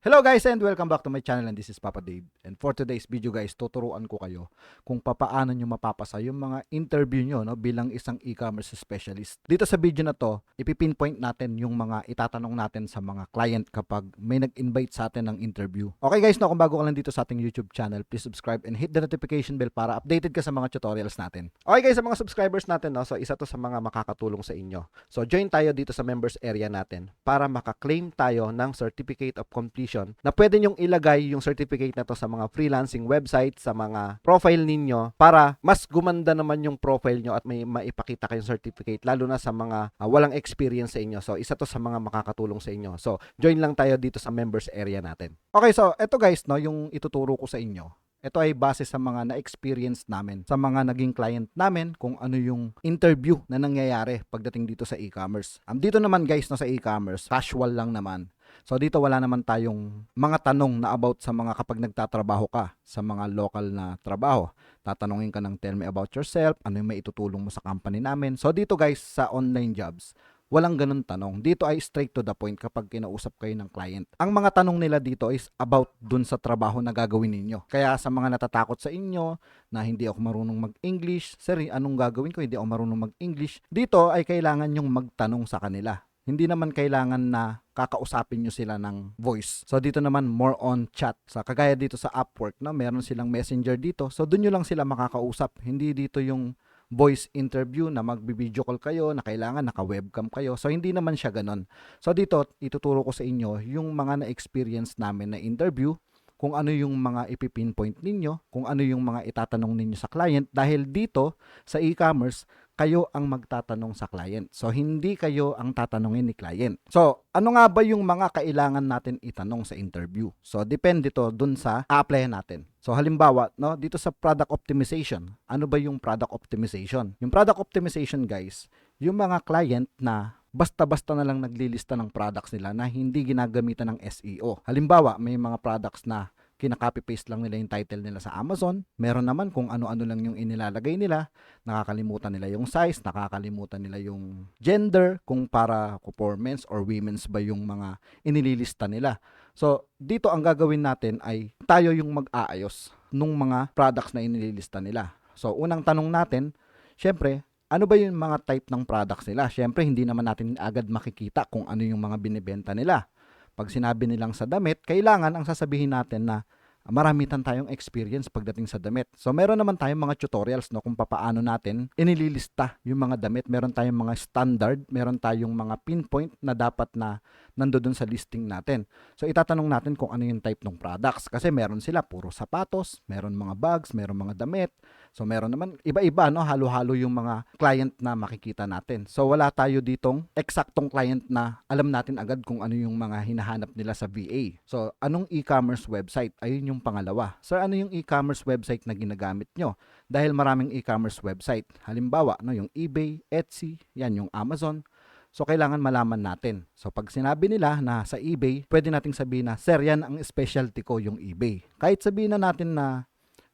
Hello guys and welcome back to my channel, and this is Papa Dave. And for today's video guys, tuturuan ko kayo kung papaano nyo mapapasa yung mga interview nyo bilang isang e-commerce specialist. Dito sa video na to, ipipinpoint natin yung mga itatanong natin sa mga client kapag may nag-invite sa atin ng interview. Okay guys, kung bago ka lang dito sa ating YouTube channel, please subscribe and hit the notification bell para updated ka sa mga tutorials natin. Okay guys, sa mga subscribers natin, so isa to sa mga makakatulong sa inyo. So join tayo dito sa members area natin para makaklaim tayo ng Certificate of Completion na pwede nyong ilagay yung certificate na to sa mga freelancing website, sa mga profile ninyo para mas gumanda naman yung profile nyo at may maipakita kayong certificate lalo na sa mga walang experience sa inyo. So isa to sa mga makakatulong sa inyo. So join lang tayo dito sa members area natin. Okay, so eto guys, yung ituturo ko sa inyo. Ito ay base sa mga na-experience namin, sa mga naging client namin, kung ano yung interview na nangyayari pagdating dito sa e-commerce. Dito naman guys, sa e-commerce, casual lang naman. So dito wala naman tayong mga tanong na about sa mga kapag nagtatrabaho ka sa mga local na trabaho. Tatanungin ka ng tell me about yourself, ano yung maitutulong mo sa company namin. So dito guys, sa online jobs, walang ganun tanong. Dito ay straight to the point kapag kinausap kayo ng client. Ang mga tanong nila dito is about dun sa trabaho na gagawin ninyo. Kaya sa mga natatakot sa inyo na hindi ako marunong mag-English, sir, anong gagawin ko? Hindi ako marunong mag-English. Dito ay kailangan yung magtanong sa kanila. Hindi naman kailangan na kakausapin nyo sila ng voice. So dito naman more on chat. So kagaya dito sa Upwork, meron silang messenger dito. So doon nyo lang sila makakausap. Hindi dito yung voice interview na magbi-video call kayo, na kailangan naka-webcam kayo. So hindi naman siya ganon. So dito ituturo ko sa inyo yung mga na-experience namin na interview, kung ano yung mga ipipinpoint ninyo, kung ano yung mga itatanong ninyo sa client, dahil dito sa e-commerce, kayo ang magtatanong sa client. So, hindi kayo ang tatanungin ni client. So, ano nga ba yung mga kailangan natin itanong sa interview? So, depende to dun sa a-apply natin. So, halimbawa, dito sa product optimization, ano ba yung product optimization? Yung product optimization, guys, yung mga client na basta-basta na lang naglilista ng products nila na hindi ginagamitan ng SEO. Halimbawa, may mga products na kinaka-copy-paste lang nila yung title nila sa Amazon. Meron naman kung ano-ano lang yung inilalagay nila. Nakakalimutan nila yung size, nakakalimutan nila yung gender, kung para for men's or women's ba yung mga inililista nila. So, dito ang gagawin natin ay tayo yung mag-aayos nung mga products na inililista nila. So, unang tanong natin, syempre, ano ba yung mga type ng products nila? Syempre, hindi naman natin agad makikita kung ano yung mga binibenta nila. Pag sinabi nilang sa damit, kailangan ang sasabihin natin na maramitan tayong experience pagdating sa damit. So meron naman tayong mga tutorials kung papaano natin inililista yung mga damit. Meron tayong mga standard, meron tayong mga pinpoint na dapat na nandoon sa listing natin. So itatanong natin kung ano yung type ng products, kasi meron sila puro sapatos, meron mga bags, meron mga damit. So meron naman iba-iba, halo-halo yung mga client na makikita natin. So wala tayo ditong eksaktong client na alam natin agad kung ano yung mga hinahanap nila sa VA. So anong e-commerce website? Ayun yung pangalawa. Sir, ano yung e-commerce website na ginagamit nyo? Dahil maraming e-commerce website. Halimbawa, yung eBay, Etsy, yan yung Amazon. So, kailangan malaman natin. So, pag sinabi nila na sa eBay, pwede nating sabihin na, sir, yan ang specialty ko, yung eBay. Kahit sabihin na natin na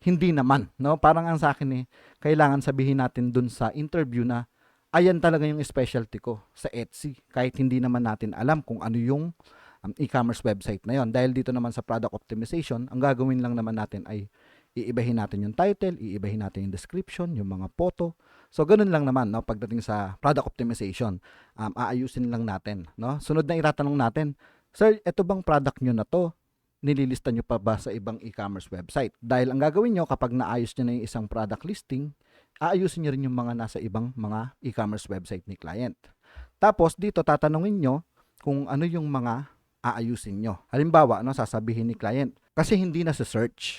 hindi naman, Parang ang sa akin kailangan sabihin natin dun sa interview na, ayan talaga yung specialty ko sa Etsy. Kahit hindi naman natin alam kung ano yung e-commerce website na yon. Dahil dito naman sa product optimization, ang gagawin lang naman natin ay iibahin natin yung title, iibahin natin yung description, yung mga photo. So, ganun lang naman, pagdating sa product optimization. Aayusin lang natin, Sunod na itatanong natin, sir, ito bang product nyo na to? Nililista nyo pa ba sa ibang e-commerce website? Dahil ang gagawin nyo kapag naayos nyo na yung isang product listing, aayusin nyo rin yung mga nasa ibang mga e-commerce website ni client. Tapos, dito tatanungin nyo kung ano yung mga aayusin nyo. Halimbawa, sasabihin ni client, kasi hindi na search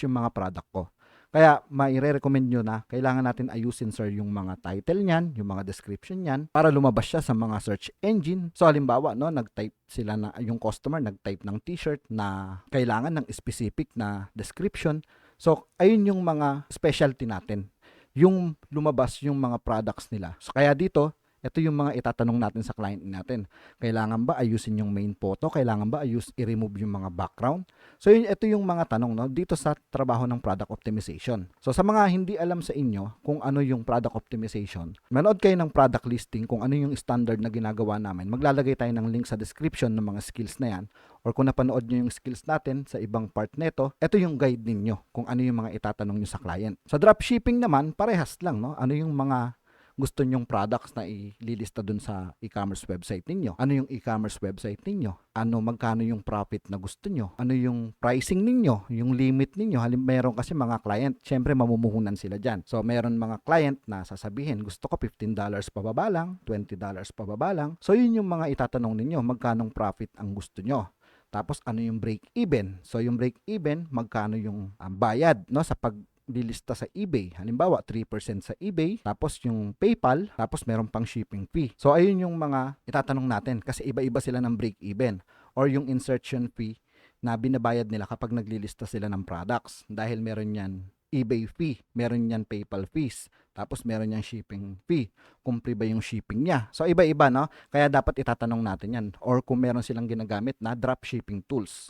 yung mga product ko. Kaya maire-recommend nyo na kailangan natin ayusin, sir, yung mga title niyan, yung mga description niyan, para lumabas siya sa mga search engine. So halimbawa, nag-type sila na, yung customer nag-type ng t-shirt na kailangan ng specific na description. So ayun yung mga specialty natin, yung lumabas yung mga products nila. So kaya dito, ito yung mga itatanong natin sa client natin. Kailangan ba ayusin yung main photo? Kailangan ba i-remove yung mga background? So ito yung mga tanong, no, dito sa trabaho ng product optimization. So sa mga hindi alam sa inyo kung ano yung product optimization, manood kayo ng product listing kung ano yung standard na ginagawa namin. Maglalagay tayo ng link sa description ng mga skills na yan, or kung napanood nyo yung skills natin sa ibang part neto, ito yung guide ninyo kung ano yung mga itatanong nyo sa client. Sa dropshipping naman, parehas lang, no? Ano yung mga gusto nyong products na ililista dun sa e-commerce website ninyo? Ano yung e-commerce website ninyo? Ano, magkano yung profit na gusto nyo? Ano yung pricing ninyo? Yung limit ninyo? Meron kasi mga client, syempre mamumuhunan sila dyan. So, meron mga client na sasabihin, gusto ko $15 pababa lang, $20 pababa lang. So, yun yung mga itatanong ninyo, magkanong profit ang gusto nyo. Tapos, ano yung break even? So, yung break even, magkano yung bayad, no, sa paglilista sa eBay. Halimbawa, 3% sa eBay, tapos yung PayPal, tapos meron pang shipping fee. So, ayun yung mga itatanong natin kasi iba-iba sila ng break-even or yung insertion fee na binabayad nila kapag naglilista sila ng products. Dahil meron yan eBay fee, meron yan PayPal fees, tapos meron yan shipping fee. Kumpli ba yung shipping niya? So, iba-iba, no? Kaya dapat itatanong natin yan. Or kung meron silang ginagamit na dropshipping tools.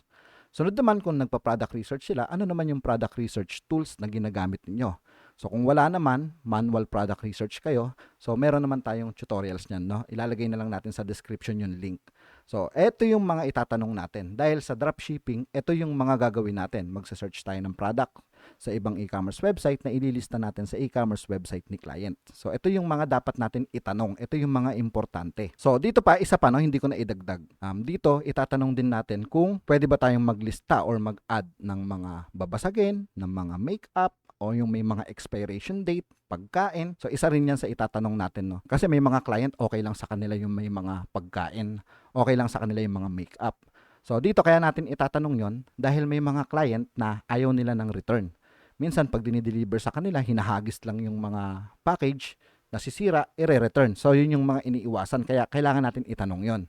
Sunod naman, kung nagpa-product research sila, ano naman yung product research tools na ginagamit ninyo? So kung wala naman, manual product research kayo, so meron naman tayong tutorials niyan, no? Ilalagay na lang natin sa description yung link. So eto yung mga itatanong natin. Dahil sa dropshipping, ito yung mga gagawin natin. Magsa-search tayo ng product sa ibang e-commerce website na ililista natin sa e-commerce website ni client. So ito yung mga dapat natin itanong. Ito yung mga importante. So dito pa, isa pa, no, hindi ko na idagdag. Dito, itatanong din natin kung pwede ba tayong maglista or mag-add ng mga babasagin, ng mga makeup, o yung may mga expiration date, pagkain. So isa rin yan sa itatanong natin, no? Kasi may mga client, okay lang sa kanila yung may mga pagkain. Okay lang sa kanila yung mga makeup. So dito kaya natin itatanong yon dahil may mga client na ayaw nila ng return. Minsan pag dinideliver sa kanila, hinahagis lang yung mga package, nasisira, i-return. So yun yung mga iniiwasan. Kaya kailangan natin itanong yon.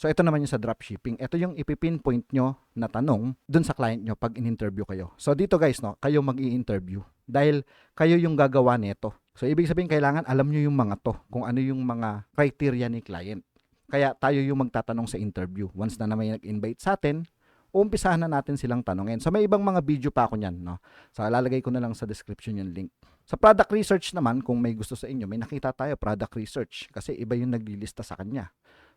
So ito naman yung sa dropshipping. Ito yung ipipinpoint nyo na tanong dun sa client nyo pag in-interview kayo. So dito guys, no, kayo mag-i-interview dahil kayo yung gagawa nito. So ibig sabihin kailangan alam nyo yung mga to, kung ano yung mga criteria ni client. Kaya tayo yung magtatanong sa interview. Once na may nag-invite sa atin, umpisahan na natin silang tanongin. So may ibang mga video pa ako niyan, no. So lalagay ko na lang sa description yung link. Sa product research naman, kung may gusto sa inyo, may nakita tayo product research kasi iba yung naglilista sa kanya.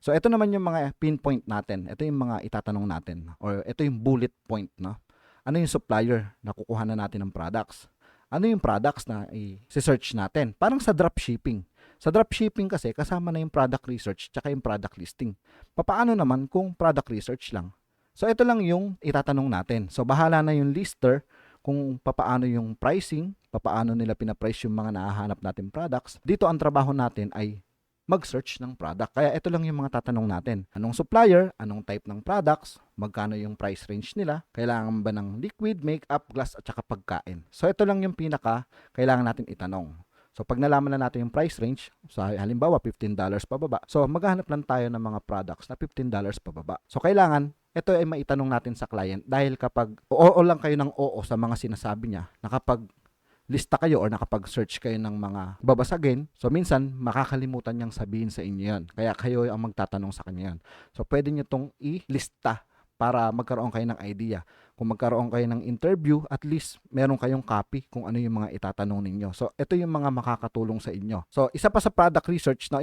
So ito naman yung mga pinpoint natin. Ito yung mga itatanong natin or ito yung bullet point, no. Ano yung supplier na kukuha na natin ng products? Ano yung products na i-search natin? Parang sa dropshipping. Sa dropshipping kasi kasama na yung product research tsaka yung product listing. Papaano naman kung product research lang? So ito lang yung itatanong natin. So bahala na yung lister kung papaano yung pricing, papaano nila pinaprice yung mga nahahanap natin products. Dito ang trabaho natin ay mag-search ng product. Kaya ito lang yung mga tatanong natin. Anong supplier, anong type ng products, magkano yung price range nila, kailangan ba ng liquid, makeup, glass, at saka pagkain. So ito lang yung pinaka kailangan natin itanong. So pag nalaman na natin yung price range, sa halimbawa $15 pababa, so maghahanap lang tayo ng mga products na $15 pababa. So kailangan ito ay maitanong natin sa client dahil kapag oo lang kayo ng oo sa mga sinasabi niya, na kapag lista kayo or nakapag-search kayo ng mga babasagin, so minsan makakalimutan niyang sabihin sa inyo yan. Kaya kayo ang magtatanong sa kanya yan. So pwede niyo tong i-lista para magkaroon kayo ng idea. Kung magkaroon kayo ng interview, at least meron kayong copy kung ano yung mga itatanong ninyo. So ito yung mga makakatulong sa inyo. So isa pa sa product research, no,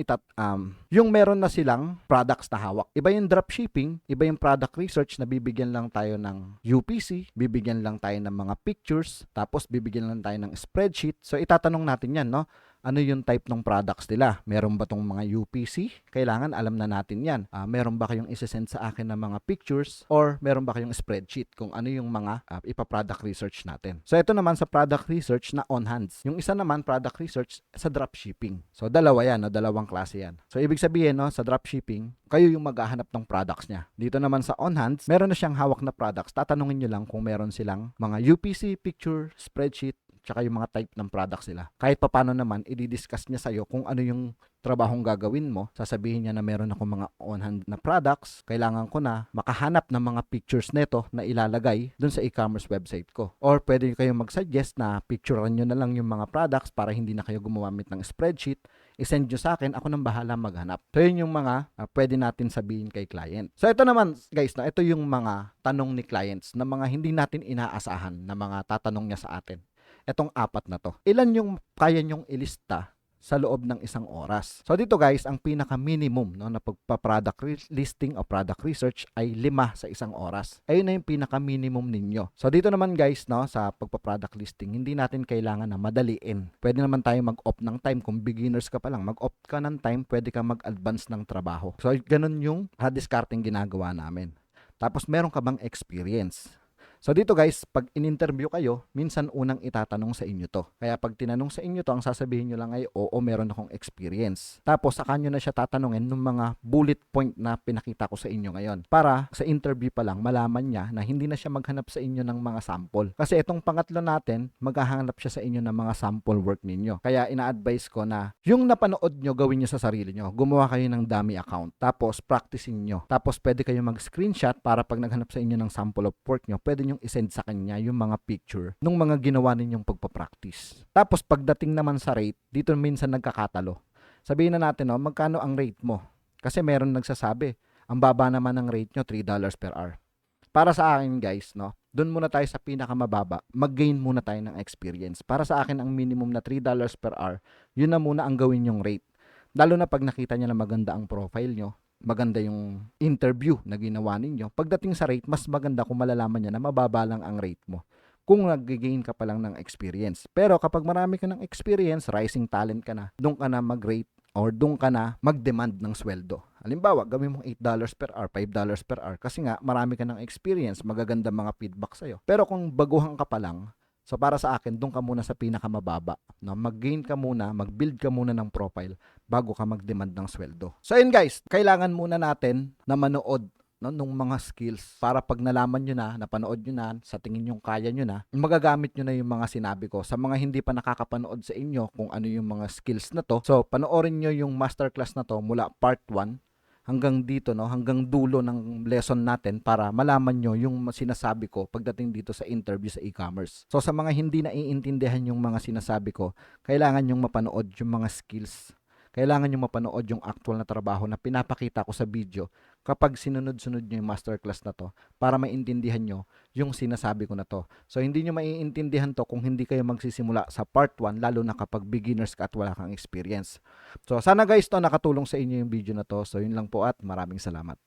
yung meron na silang products na hawak. Iba yung dropshipping, iba yung product research na bibigyan lang tayo ng UPC, bibigyan lang tayo ng mga pictures, tapos bibigyan lang tayo ng spreadsheet. So itatanong natin yan, no? Ano yung type ng products nila? Meron ba tong mga UPC? Kailangan alam na natin yan. Meron ba kayong isesend sa akin ng mga pictures? Or meron ba kayong spreadsheet kung ano yung mga ipa-product research natin? So ito naman sa product research na on hands. Yung isa naman product research sa dropshipping. So dalawa yan, no? Dalawang klase yan. So ibig sabihin, no, sa dropshipping, kayo yung maghahanap ng products niya. Dito naman sa on hands, meron na siyang hawak na products. Tatanungin nyo lang kung meron silang mga UPC, picture, spreadsheet, tsaka yung mga type ng products nila. Kahit papano naman, i-discuss niya sa'yo kung ano yung trabahong gagawin mo. Sasabihin niya na meron ako mga on-hand na products. Kailangan ko na makahanap ng mga pictures neto na ilalagay dun sa e-commerce website ko. Or pwede kayong mag-suggest na picturean nyo na lang yung mga products para hindi na kayo gumamit ng spreadsheet. i-send nyo sa akin, ako nang bahala maghanap. So yun yung mga pwede natin sabihin kay client. So ito naman guys, no, ito yung mga tanong ni clients na mga hindi natin inaasahan na mga tatanong niya sa atin. Etong apat na to. Ilan yung kaya nyong ilista sa loob ng isang oras? So dito guys, ang pinaka minimum, no, na pagpa-product listing o product research ay 5 sa isang oras. Ayun na yung pinaka minimum ninyo. So dito naman guys, no, sa pagpa-product listing, hindi natin kailangan na madaliin. Pwede naman tayo mag-opt ng time. Kung beginners ka pa lang, mag-opt ka ng time, pwede ka mag-advance ng trabaho. So ganun yung discarding ginagawa namin. Tapos meron ka bang experience? So dito guys, pag in-interview kayo, minsan unang itatanong sa inyo to. Kaya pag tinanong sa inyo to, ang sasabihin nyo lang ay, oo, meron akong experience. Tapos saka nyo na siya tatanungin ng mga bullet point na pinakita ko sa inyo ngayon. Para sa interview pa lang, malaman niya na hindi na siya maghanap sa inyo ng mga sample. Kasi itong pangatlo natin, maghahanap siya sa inyo ng mga sample work ninyo. Kaya ina-advise ko na yung napanood nyo, gawin nyo sa sarili nyo. Gumawa kayo ng dummy account. Tapos practicing nyo. Tapos pwede kayo mag-screenshot para pag naghanap sa inyo ng sample of work nyo, pwede yung isend sa kanya yung mga picture nung mga ginawa ninyong pagpapractice. Tapos pagdating naman sa rate, dito minsan nagkakatalo. Sabihin na natin, no, magkano ang rate mo? Kasi meron nagsasabi, ang baba naman ng rate nyo, $3 per hour. Para sa akin guys, no, doon muna tayo sa pinakamababa, mag-gain muna tayo ng experience. Para sa akin, ang minimum na $3 per hour, yun na muna ang gawin yung rate. Lalo na pag nakita niya na maganda ang profile nyo, maganda yung interview na ginawa ninyo, pagdating sa rate, mas maganda kung malalaman niya na mababa lang ang rate mo kung nag-gain ka pa lang ng experience. Pero kapag marami ka ng experience, rising talent ka na, doon ka na mag-rate or doon ka na mag-demand ng sweldo. Halimbawa, gawin mo $8 per hour, $5 per hour kasi nga marami ka ng experience, magaganda mga feedback sa'yo. Pero kung baguhan ka pa lang, so para sa akin, doon ka muna sa pinakamababa. No? Mag-gain ka muna, mag-build ka muna ng profile bago ka mag-demand ng sweldo. So yun guys, kailangan muna natin na manood, no, nung mga skills para pag nalaman nyo na, napanood nyo na, sa tingin nyo kaya nyo na, magagamit nyo na yung mga sinabi ko. Sa mga hindi pa nakakapanood sa inyo kung ano yung mga skills na to, so panoorin nyo yung masterclass na to mula part 1 hanggang dito, no, hanggang dulo ng lesson natin para malaman nyo yung sinasabi ko pagdating dito sa interview sa e-commerce. So sa mga hindi naiintindihan yung mga sinasabi ko, kailangan yung mapanood yung mga skills. Kailangan yung mapanood yung actual na trabaho na pinapakita ko sa video kapag sinunod-sunod nyo yung masterclass na to para maintindihan nyo yung sinasabi ko na to. So hindi nyo maiintindihan to kung hindi kayo magsisimula sa part 1, lalo na kapag beginners ka at wala kang experience. So sana guys, to nakatulong sa inyo yung video na to. So yun lang po at maraming salamat.